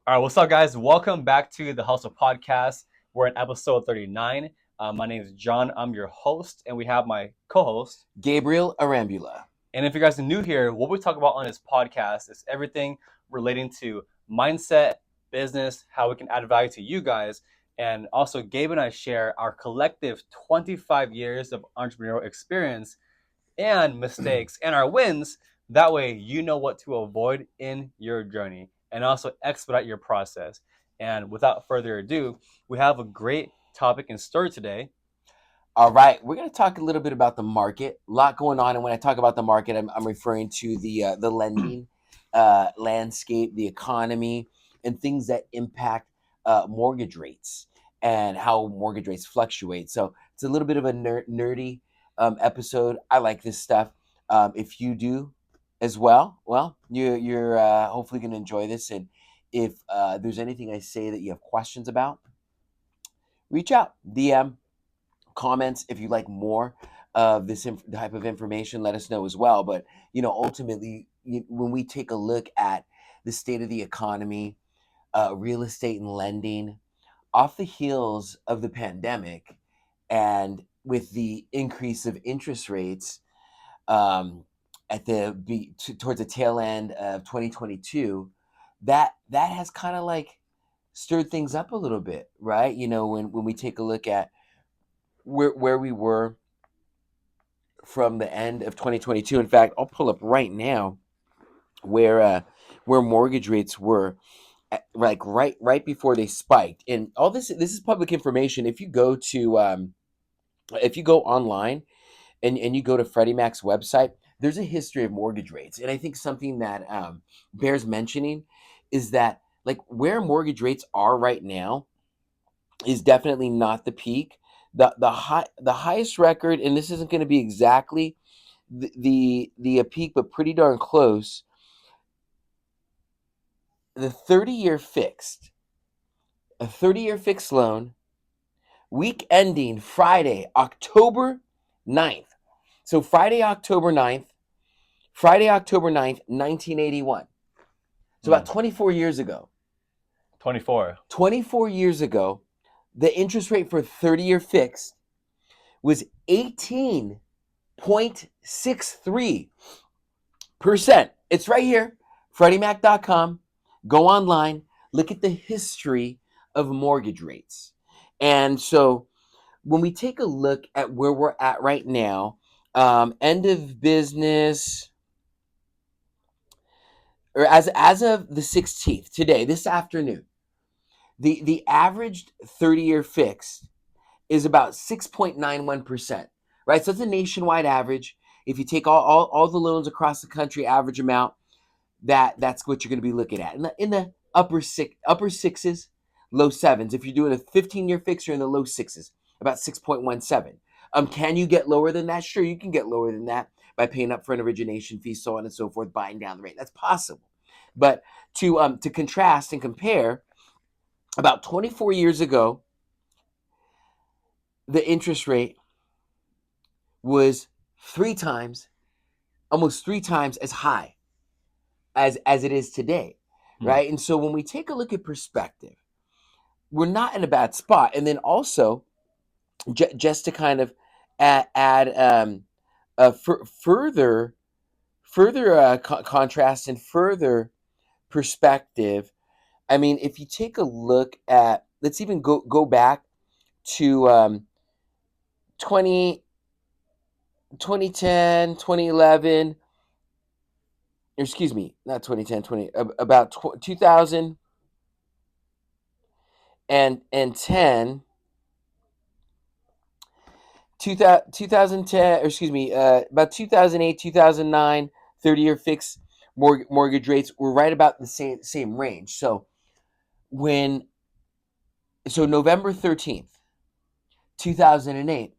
All right, what's up, guys? Welcome back to the Hustle Podcast. We're in episode 39. My name is John. I'm your host, and we have my co-host, Gabriel Arambula. And if you guys are new here, what we talk about on this podcast is everything relating to mindset, business, how we can add value to you guys. And also, Gabe and I share our collective 25 years of entrepreneurial experience and mistakes and our wins. That way, you know what to avoid in your journey and also expedite your process. And without further ado, we have a great topic in store today. All right, we're going to talk a little bit about the market. A lot going on, and when I talk about the market, I'm referring to the lending landscape, the economy, and things that impact mortgage rates and how mortgage rates fluctuate. So it's a little bit of a nerdy episode. I like this stuff. If you do as well, you're hopefully going to enjoy this. And if there's anything I say that you have questions about, reach out, DM, comments. If you like more of this type of information, let us know as well. But ultimately, when we take a look at the state of the economy, real estate and lending, off the heels of the pandemic, and with the increase of interest rates at towards the tail end of 2022, that has kind of like stirred things up a little bit, right? When we take a look at where we were from the end of 2022. In fact, I'll pull up right now where mortgage rates were like right before they spiked. And all this is public information. If you go online and you go to Freddie Mac's website, there's a history of mortgage rates. And I think something that bears mentioning is that like where mortgage rates are right now is definitely not the peak. The highest record, and this isn't going to be exactly the peak, but pretty darn close. The 30-year fixed, a 30-year fixed loan, week ending Friday, October 9th. So Friday, October 9th, 1981. So about 24 years ago. 24. 24 years ago, the interest rate for 30-year fixed was 18.63%. It's right here, FreddieMac.com. Go online, look at the history of mortgage rates. And so when we take a look at where we're at right now, end of business, or as of the 16th, today, this afternoon, the averaged 30-year fixed is about 6.91%, right? So it's a nationwide average. If you take all the loans across the country, average amount, that's what you're going to be looking at. In the upper sixes, low sevens. If you're doing a 15-year fix, you're in the low sixes, about 6.17. Can you get lower than that? Sure, you can get lower than that by paying up for an origination fee, so on and so forth, buying down the rate. That's possible. But to contrast and compare, about 24 years ago, the interest rate was almost three times as high as it is today, right? And so when we take a look at perspective, we're not in a bad spot. And then also, just to kind of add further contrast and further perspective, I mean, if you take a look at, let's even go back to 2010, 2011, excuse me, not 2010, about 2010, about 2008, 2009, 30-year fixed mortgage rates were right about the same range. So November 13th, 2008,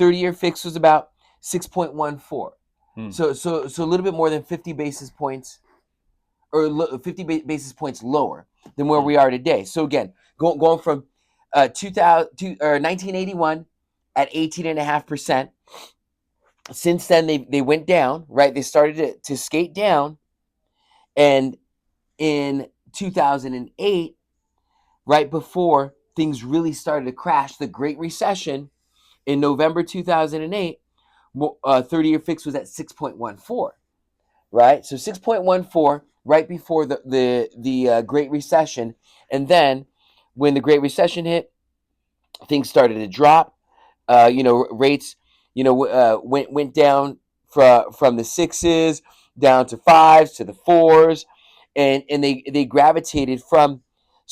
30-year fix was about 6.14. So a little bit more than 50 basis points, or 50 basis points lower than where we are today. So again, going from 1981 at 18.5%. Since then, they went down, right? They started to skate down, and in 2008, right before things really started to crash, the Great Recession in November 2008, 30-year fix was at 6.14, right? So 6.14 right before the Great Recession. And then when the Great Recession hit, things started to drop. Rates, went down from the sixes down to fives to the fours, and they gravitated from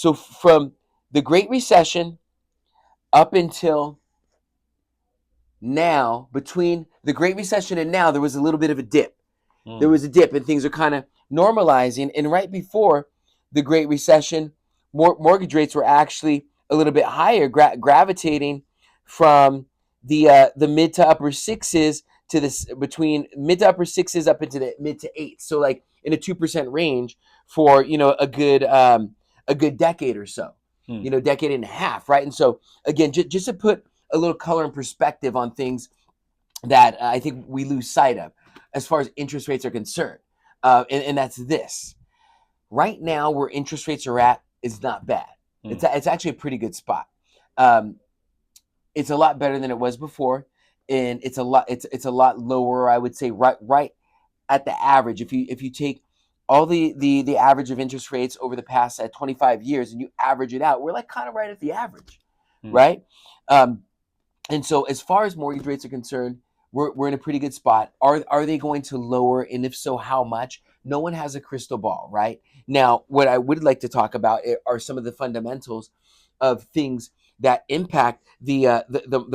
the Great Recession up until now. Between the Great Recession and now, there was a little bit of a dip. There Mm. was a dip, and things are kind of normalizing. And right before the Great Recession, mortgage rates were actually a little bit higher, gravitating from the mid to upper sixes to this, between mid to upper sixes up into the mid to eights. So like in a 2% range for a good decade or so, Mm. decade and a half, right? And so again, just to put a little color and perspective on things that I think we lose sight of as far as interest rates are concerned. And that's this. Right now, where interest rates are at is not bad. Mm. It's actually a pretty good spot. Um, it's a lot better than it was before, and it's a lot lower. I would say right at the average. If you take all the average of interest rates over the past 25 years and you average it out, we're like kind of right at the average, Mm. right? Um, and so, as far as mortgage rates are concerned, we're in a pretty good spot. Are they going to lower? And if so, how much? No one has a crystal ball, right? Now, what I would like to talk about are some of the fundamentals of things that impact the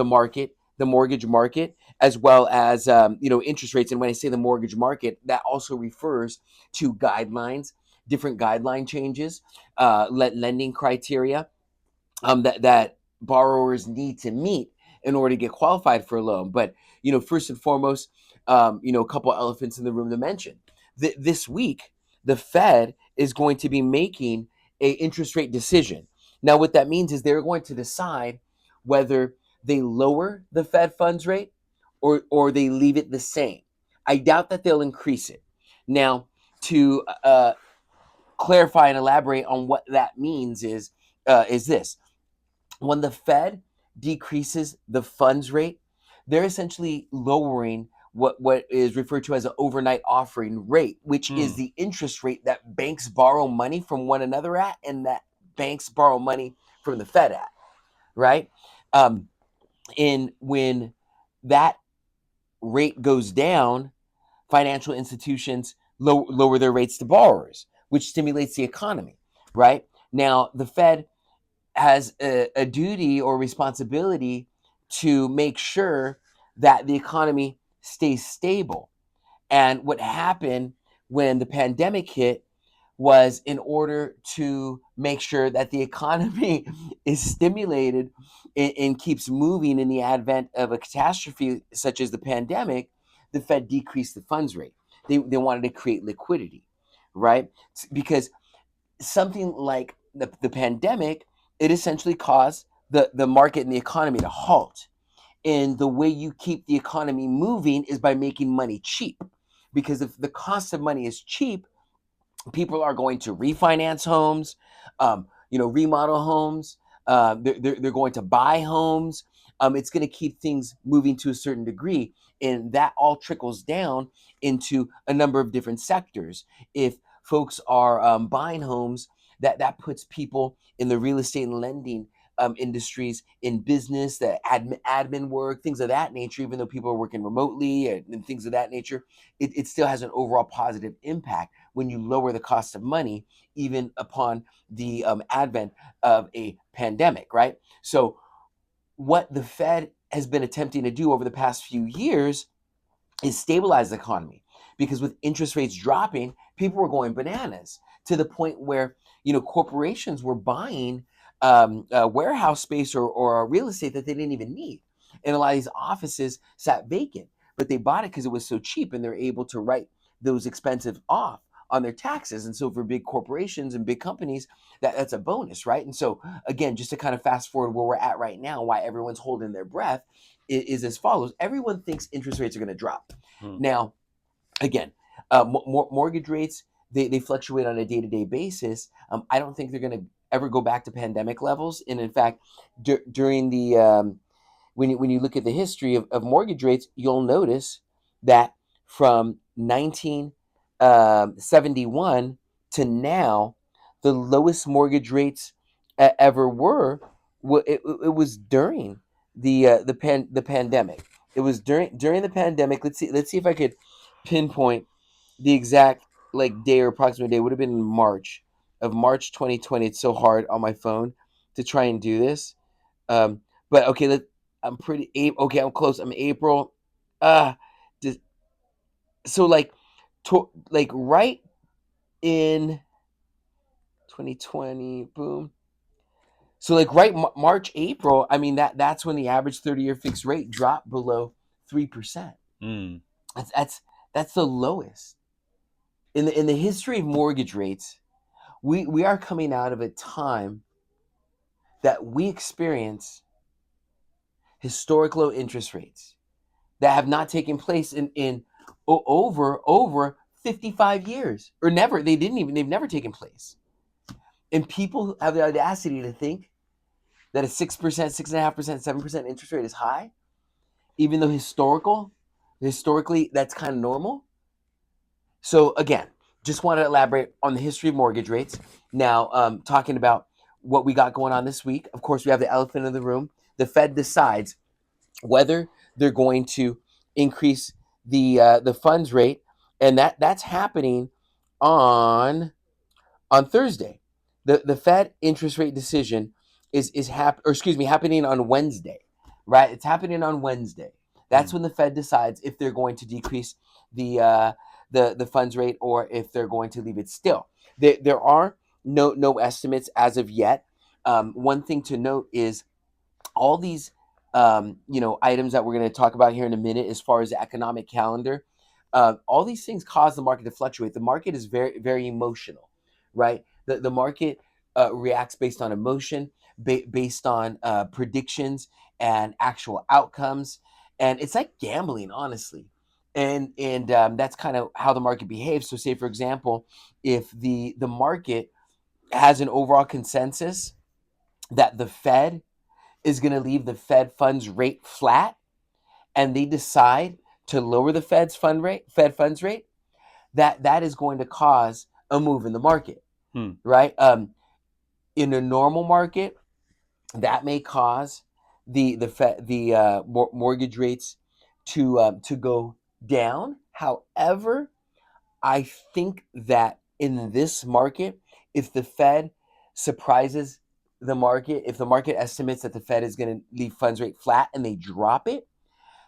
market, the mortgage market, as well as interest rates. And when I say the mortgage market, that also refers to guidelines, different guideline changes, lending criteria that borrowers need to meet in order to get qualified for a loan. But first and foremost, a couple of elephants in the room to mention. This week, the Fed is going to be making a interest rate decision. Now, what that means is they're going to decide whether they lower the Fed funds rate or they leave it the same. I doubt that they'll increase it. Now, to clarify and elaborate on what that means is this: when the Fed decreases the funds rate, they're essentially lowering what is referred to as an overnight offering rate, which is Mm. the interest rate that banks borrow money from one another at, and that banks borrow money from the Fed at, right? Um, and when that rate goes down, financial institutions lower their rates to borrowers, which stimulates the economy, right? Now, the Fed has a duty or responsibility to make sure that the economy stays stable. And what happened when the pandemic hit was, in order to make sure that the economy is stimulated and keeps moving in the advent of a catastrophe such as the pandemic, the Fed decreased the funds rate. They wanted to create liquidity, right? Because something like the pandemic, it essentially caused the market and the economy to halt. And the way you keep the economy moving is by making money cheap. Because if the cost of money is cheap, people are going to refinance homes, remodel homes. They're going to buy homes. It's going to keep things moving to a certain degree, and that all trickles down into a number of different sectors. If folks are buying homes, that puts people in the real estate and lending industries in business, the admin work, things of that nature. Even though people are working remotely and things of that nature, it still has an overall positive impact when you lower the cost of money, even upon the advent of a pandemic, right? So, what the Fed has been attempting to do over the past few years is stabilize the economy, because with interest rates dropping, people were going bananas to the point where corporations were buying warehouse space or real estate that they didn't even need, and a lot of these offices sat vacant, but they bought it because it was so cheap, and they're able to write those expensive off on their taxes. And so for big corporations and big companies, that's a bonus, right? And so again, just to kind of fast forward where we're at right now, why everyone's holding their breath is as follows. Everyone thinks interest rates are going to drop. Mm. Now, again, mortgage rates, they fluctuate on a day-to-day basis. I don't think they're going to ever go back to pandemic levels. And in fact, during the when you look at the history of mortgage rates, you'll notice that from 1971 to now, the lowest mortgage rates ever were. It was during the pandemic. It was during the pandemic. Let's see if I could pinpoint the exact like day or approximate day. Would have been in March 2020. It's so hard on my phone to try and do this. Um, but okay, I'm pretty okay. I'm close. I'm April. Uh just, so like right in 2020. Boom. So like right March, April. I mean that's when the average 30-year fixed rate dropped below 3%. Mm. That's the lowest in the history of mortgage rates. We are coming out of a time that we experience historic low interest rates that have not taken place in over 55 years, or never. They've never taken place. And people have the audacity to think that a 6%, 6.5%, 7% interest rate is high, even though historically that's kind of normal. So again, just want to elaborate on the history of mortgage rates. Now, talking about what we got going on this week. Of course, we have the elephant in the room. The Fed decides whether they're going to increase the funds rate, and that's happening on Thursday. The Fed interest rate decision happening on Wednesday, right? It's happening on Wednesday. That's Mm. when the Fed decides if they're going to decrease the the funds rate or if they're going to leave it still. There are no estimates as of yet. One thing to note is all these items that we're going to talk about here in a minute as far as the economic calendar. All these things cause the market to fluctuate. The market is very, very emotional, right? The market reacts based on emotion, based on predictions and actual outcomes, and it's like gambling, honestly. And that's kind of how the market behaves. So say for example, if the market has an overall consensus that the Fed is going to leave the Fed funds rate flat, and they decide to lower the Fed funds rate, that is going to cause a move in the market, Hmm. right? In a normal market, that may cause the mortgage rates to go down. However, I think that in this market, if the Fed surprises the market, if the market estimates that the Fed is going to leave funds rate flat and they drop it,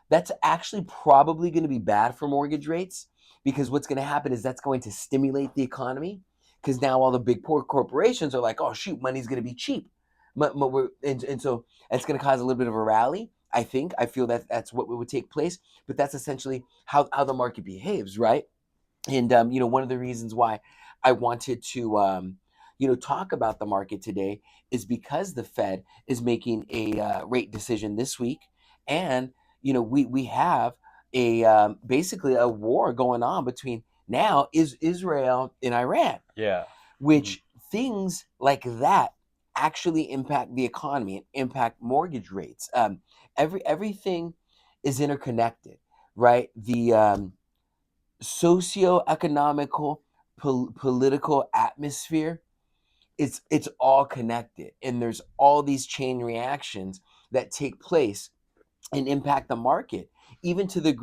that's actually probably going to be bad for mortgage rates, because what's going to happen is that's going to stimulate the economy, because now all the big poor corporations are like, oh shoot, money's going to be cheap. And so it's going to cause a little bit of a rally. I feel that that's what would take place, but that's essentially how the market behaves, right? And one of the reasons why I wanted to talk about the market today is because the Fed is making a rate decision this week, and we have a basically a war going on between now is Israel and Iran, Yeah. Mhm. which things like that actually impact the economy and impact mortgage rates. Everything is interconnected, right? The socio-economical political atmosphere, it's all connected, and there's all these chain reactions that take place and impact the market, even to the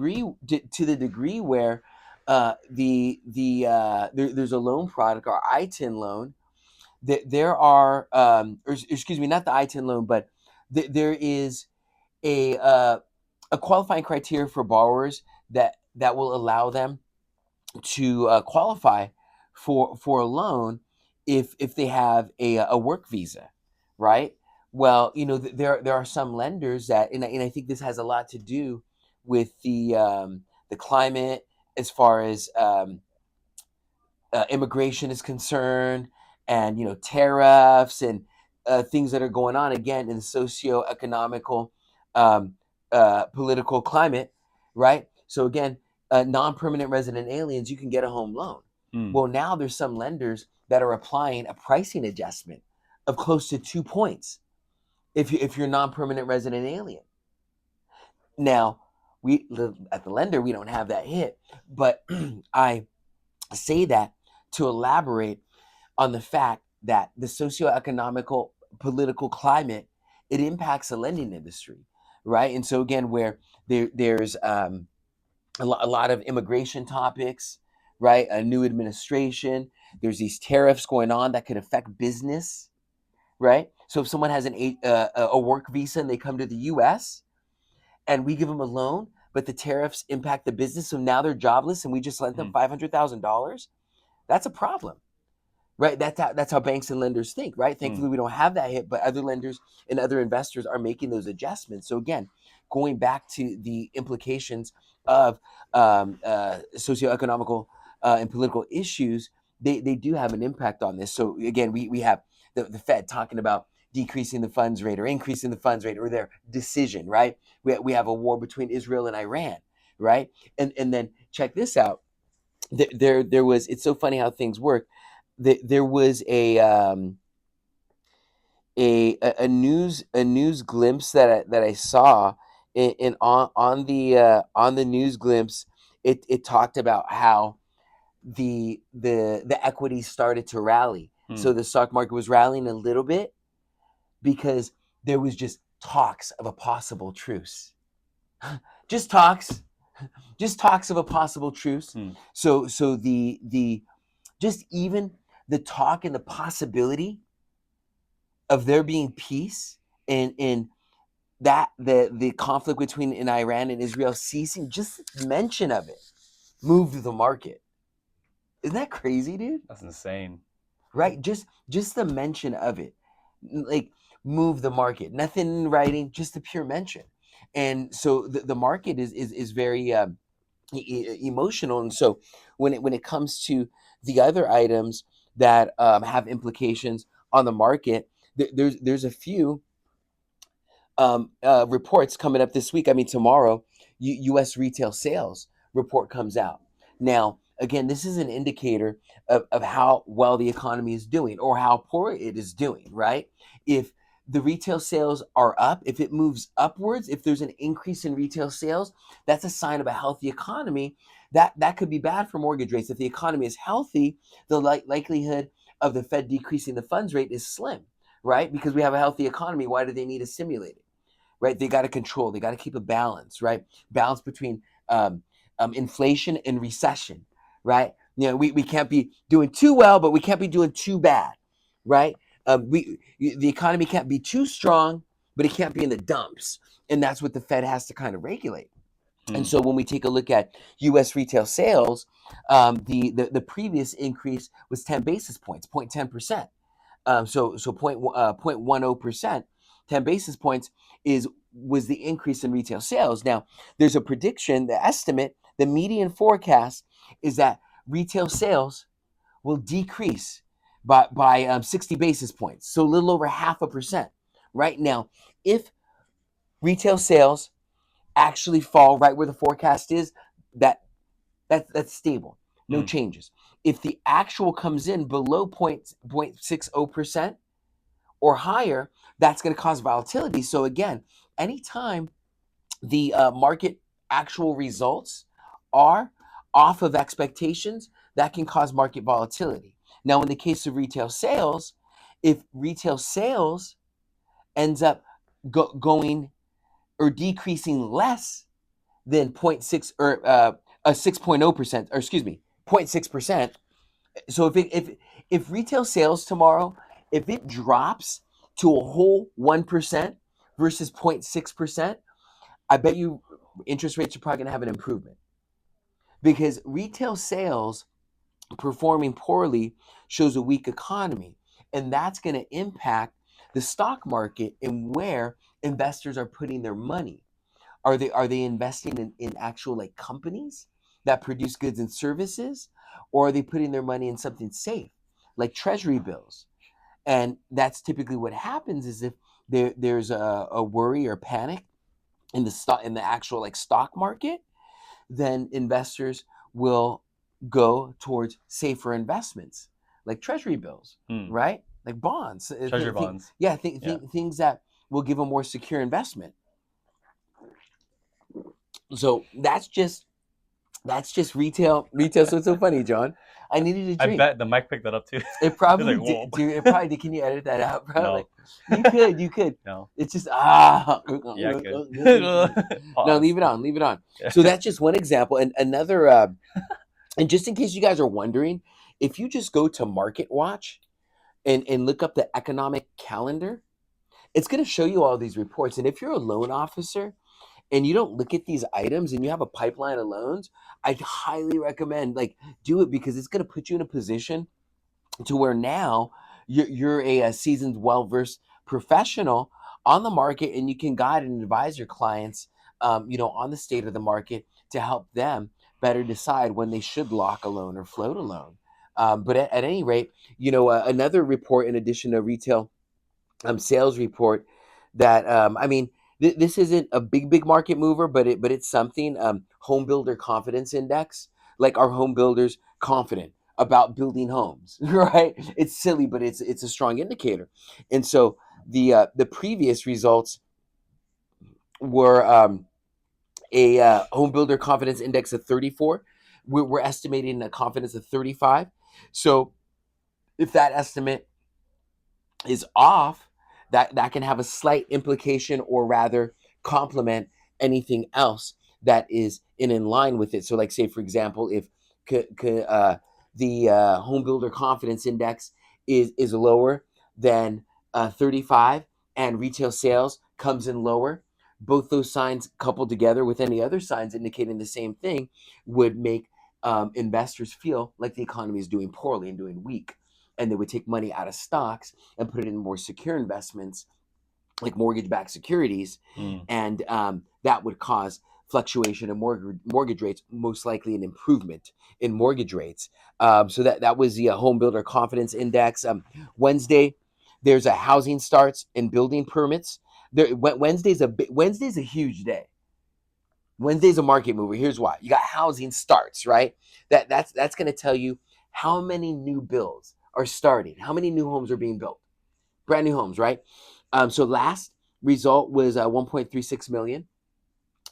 degree where there's a loan product, or I-10 loan. There are or excuse me, not the I-10 loan, but there is a uh, a qualifying criteria for borrowers that will allow them to qualify for a loan if they have a work visa, right? Well, there are some lenders that, and I think this has a lot to do with the climate, as far as immigration is concerned, and tariffs and things that are going on again in the socio-economical um, political climate, right? So again, non-permanent resident aliens, you can get a home loan, Mm. Well, now there's some lenders that are applying a pricing adjustment of close to 2 points if you're non-permanent resident alien. Now, we at the lender, we don't have that hit, but I say that to elaborate on the fact that the socioeconomical political climate, it impacts the lending industry, right? And so again, where there's a lot of immigration topics, right? A new administration, there's these tariffs going on that could affect business, right? So if someone has a work visa and they come to the U.S. and we give them a loan, but the tariffs impact the business, so now they're jobless, and we just lent them $500,000, that's a problem, right? That's how banks and lenders think, right? Thankfully, we don't have that hit, but other lenders and other investors are making those adjustments. So again, going back to the implications of socioeconomical and political issues, they do have an impact on this. So again, we have the Fed talking about decreasing the funds rate or increasing the funds rate, or their decision, right? We have a war between Israel and Iran, right? And then check this out. There was, it's so funny how things work. There was a news glimpse that I saw in on the news glimpse. It talked about how the equities started to rally. So the stock market was rallying a little bit because there was just talks of a possible truce. just talks just talks of a possible truce. So the just even the talk and the possibility of there being peace, and that the conflict between in Iran and Israel ceasing, just mention of it moved the market. Isn't that crazy, dude? That's insane. Right? Just the mention of it, like, move the market. Nothing in writing, just the pure mention. And so the market is very emotional. And so when it comes to the other items that have implications on the market, there's a few reports coming up this week. I mean, tomorrow, U.S. retail sales report comes out. Now, again, this is an indicator of how well the economy is doing or how poor it is doing, right? If the retail sales are up, if it moves upwards, if there's an increase in retail sales, that's a sign of a healthy economy. That could be bad for mortgage rates. If the economy is healthy, the likelihood of the Fed decreasing the funds rate is slim, right? Because we have a healthy economy. Why do they need to stimulate it? Right? They got to control. They got to keep a balance, right? Balance between inflation and recession, right? You know, we can't be doing too well, but we can't be doing too bad, right? The economy can't be too strong, but it can't be in the dumps, and that's what the Fed has to kind of regulate. And so when we take a look at U.S. retail sales, the previous increase was 10 basis points, 0.10%. So 0.10%, 10 basis points was the increase in retail sales. Now, there's a prediction, the estimate, the median forecast is that retail sales will decrease by 60 basis points, so a little over 0.5%. Right now, if retail sales actually fall right where the forecast is, that's stable, no changes. If the actual comes in below 0.60% or higher, that's going to cause volatility. So again, anytime the market actual results are off of expectations, that can cause market volatility. Now, in the case of retail sales, if retail sales ends up going or decreasing less than 0.6 or 6.0%, or excuse me, 0.6%. So if retail sales tomorrow, if it drops to a whole 1% versus 0.6%, I bet you interest rates are probably going to have an improvement, because retail sales performing poorly shows a weak economy, and that's going to impact the stock market and where investors are putting their money. Are they investing in actual, like, companies that produce goods and services, or are they putting their money in something safe like treasury bills? And that's typically what happens, is if there's a worry or panic in the actual, like, stock market, then investors will go towards safer investments like treasury bills, Hmm. right? Like bonds. Treasury bonds. Yeah, Yeah. things that will give a more secure investment. So that's just retail. So it's so funny, John. I needed a I drink. bet the mic picked that up too. It It's probably like, did. whoa. Dude, it probably did. Can you edit that out? Probably. No. You could. No. It's just Yeah, I could. No, Pause. leave it on. Leave it on. Yeah. So that's just one example, and another. And just in case you guys are wondering, if you just go to Market Watch and look up the economic calendar, it's going to show you all these reports. And if you're a loan officer and you don't look at these items and you have a pipeline of loans, I highly recommend like do it because it's going to put you in a position to where now you're a seasoned, well-versed professional on the market, and you can guide and advise your clients, on the state of the market to help them better decide when they should lock a loan or float a loan. But at any rate, another report in addition to retail sales report that I mean, this isn't a big market mover, but it's something. Home builder confidence index, like our home builders confident about building homes, right? It's silly, but it's a strong indicator. And so the previous results were a home builder confidence index of 34. We're estimating a confidence of 35. So if that estimate is off, that can have a slight implication or rather complement anything else that is in line with it. So like say for example, if the home builder confidence index is lower than 35 and retail sales comes in lower, both those signs coupled together with any other signs indicating the same thing would make investors feel like the economy is doing poorly and doing weak, and they would take money out of stocks and put it in more secure investments like mortgage-backed securities, Mm. and that would cause fluctuation in mortgage rates, most likely an improvement in mortgage rates. So that was the home builder confidence index. Wednesday, there's a housing starts and building permits. Wednesday's a huge day. Wednesday's a market mover. Here's why. You got housing starts, right? That's going to tell you how many new builds are starting, how many new homes are being built, brand new homes, right? So last result was 1.36 million.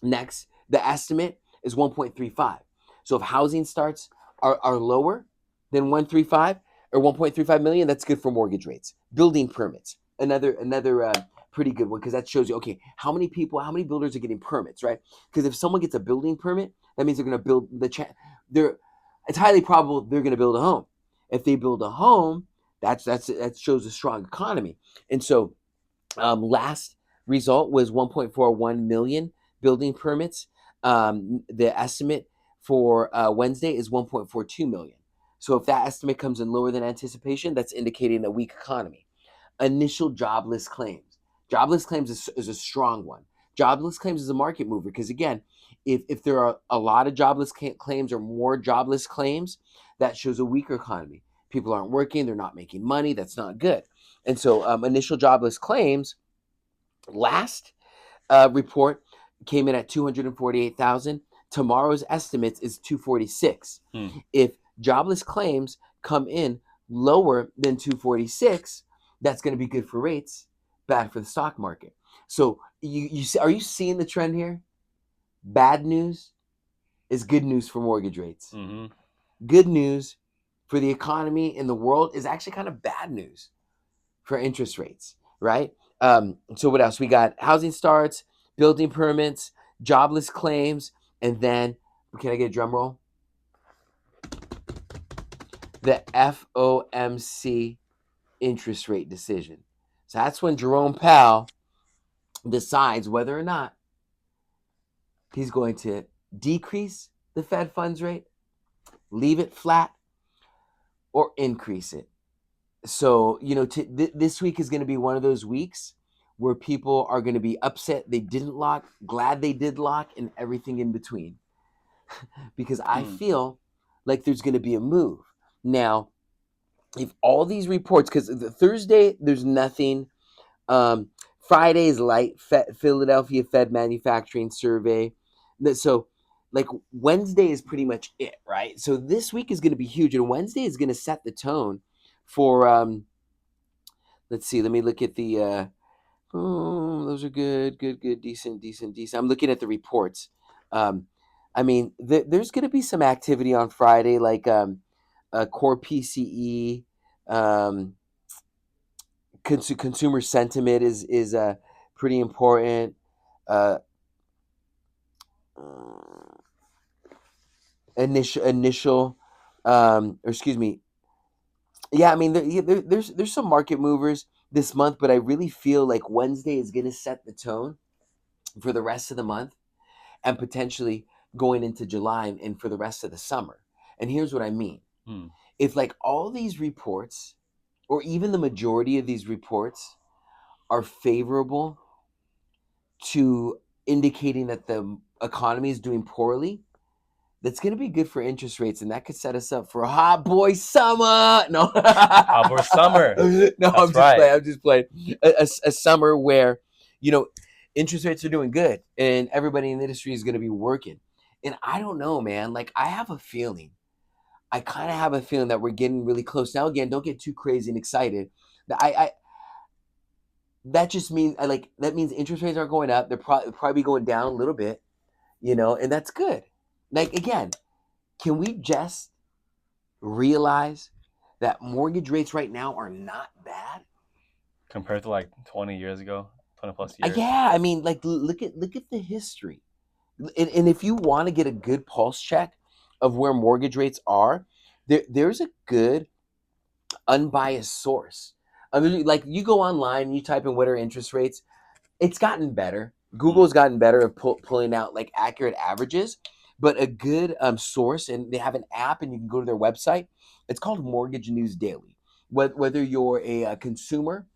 Next, the estimate is 1.35. So if housing starts are lower than 135 or 1.35 million, that's good for mortgage rates. Building permits, another pretty good one, because that shows you, okay, how many builders are getting permits, right? Because if someone gets a building permit, that means they're going to build it's highly probable they're going to build a home. If they build a home, that shows a strong economy. And so last result was 1.41 million building permits. The estimate for Wednesday is 1.42 million. So if that estimate comes in lower than anticipation, that's indicating a weak economy. Initial jobless claims. Jobless claims is a strong one. Jobless claims is a market mover because, again, if there are a lot of jobless claims or more jobless claims, that shows a weaker economy. People aren't working, they're not making money, that's not good. And so initial jobless claims, last report came in at 248,000. Tomorrow's estimates is 246. Hmm. If jobless claims come in lower than 246, that's going to be good for rates, bad for the stock market. So are you seeing the trend here? Bad news is good news for mortgage rates. Mm-hmm. Good news for the economy in the world is actually kind of bad news for interest rates, right? So what else? We got housing starts, building permits, jobless claims, and then, can I get a drum roll? The FOMC interest rate decision. So that's when Jerome Powell decides whether or not he's going to decrease the Fed funds rate, leave it flat, or increase it. So, this week is going to be one of those weeks where people are going to be upset they didn't lock, glad they did lock, and everything in between. Because I feel like there's going to be a move. Now, if all these reports, because Thursday, there's nothing. Friday is light, Philadelphia Fed Manufacturing Survey. So like Wednesday is pretty much it, right? So this week is going to be huge, and Wednesday is going to set the tone for. Let's see. Let me look at the. Those are good, good, good, decent, decent, decent. I'm looking at the reports. Um, I mean, there's going to be some activity on Friday, like core PCE, um, consumer sentiment is pretty important. Uh, initial, or excuse me, yeah. I mean, there's some market movers this month, but I really feel like Wednesday is going to set the tone for the rest of the month and potentially going into July and for the rest of the summer. And here's what I mean: Hmm. if like all these reports, or even the majority of these reports, are favorable to indicating that the economy is doing poorly, that's going to be good for interest rates, and that could set us up for a hot boy summer. No, Hot for summer. no, I'm That's just right. playing. I'm just playing. A summer where, you know, interest rates are doing good, and everybody in the industry is going to be working. And I don't know, man. Like I have a feeling. I kind of have a feeling that we're getting really close. Now, again, don't get too crazy and excited. I that just means that means interest rates are going up. They're probably going down a little bit, and that's good. Like again, can we just realize that mortgage rates right now are not bad? Compared to like 20 years ago, 20 plus years. Yeah, I mean, like look at the history, and if you want to get a good pulse check of where mortgage rates are, there's a good unbiased source. I mean, like you go online and you type in what are interest rates. It's gotten better. Hmm. Google's gotten better at pulling out like accurate averages, but a good source, and they have an app, and you can go to their website. It's called Mortgage News Daily. Whether you're a consumer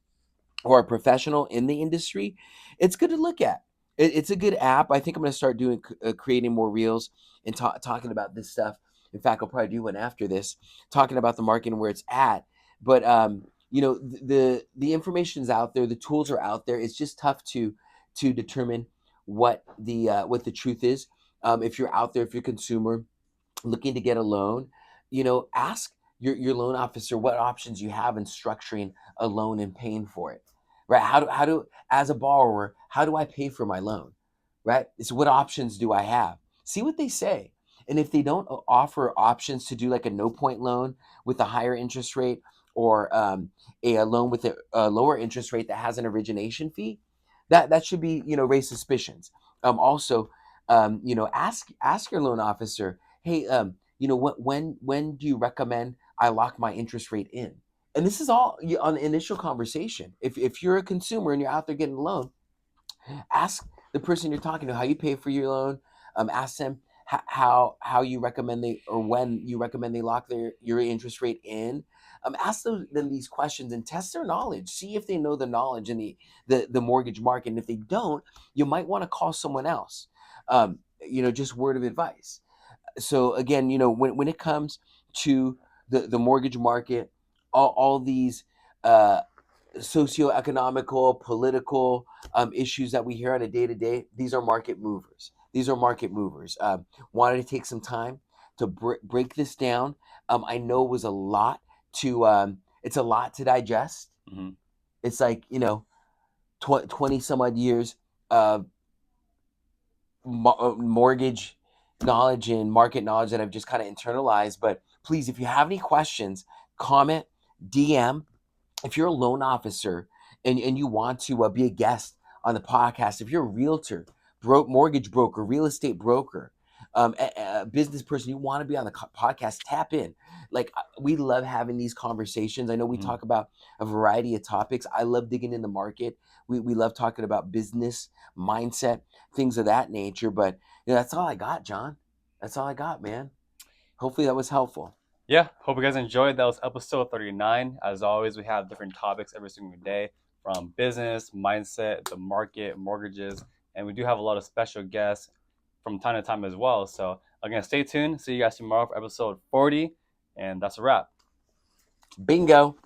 or a professional in the industry, it's good to look at. It's a good app. I think I'm going to start doing creating more reels and talking about this stuff. In fact, I'll probably do one after this, talking about the market and where it's at. But the information's out there, the tools are out there. It's just tough to determine what the truth is. If you're out there, if you're a consumer looking to get a loan, ask your loan officer what options you have in structuring a loan and paying for it. Right? How do as a borrower, how do I pay for my loan? Right? So what options do I have? See what they say. And if they don't offer options to do like a no point loan with a higher interest rate, or a loan with a lower interest rate that has an origination fee, that should be raise suspicions. Also, ask your loan officer, hey, when do you recommend I lock my interest rate in? And this is all on the initial conversation. If you're a consumer and you're out there getting a loan, ask the person you're talking to how you pay for your loan. Ask them how you recommend they, or when you recommend they lock your interest rate in. Ask them these questions and test their knowledge. See if they know the knowledge in the mortgage market. And if they don't, you might want to call someone else. Just word of advice. So again, when it comes to the mortgage market, all these socio-economical, political issues that we hear on a day-to-day, these are market movers. These are market movers. Wanted to take some time to break this down. I know it was a lot it's a lot to digest. Hmm. It's like 20 some odd years of mortgage knowledge and market knowledge that I've just kind of internalized. But please, if you have any questions, comment, DM. If you're a loan officer and you want to be a guest on the podcast, if you're a realtor, mortgage broker, real estate broker, a business person, you want to be on the podcast, tap in. Like we love having these conversations. I know we Hmm. talk about a variety of topics. I love digging in the market. We love talking about business, mindset, things of that nature. But that's all I got, John. That's all I got, man. Hopefully that was helpful. Yeah, hope you guys enjoyed. That was episode 39. As always, we have different topics every single day, from business, mindset, the market, mortgages, and we do have a lot of special guests from time to time as well. So again, stay tuned. See you guys tomorrow for episode 40, and that's a wrap. Bingo.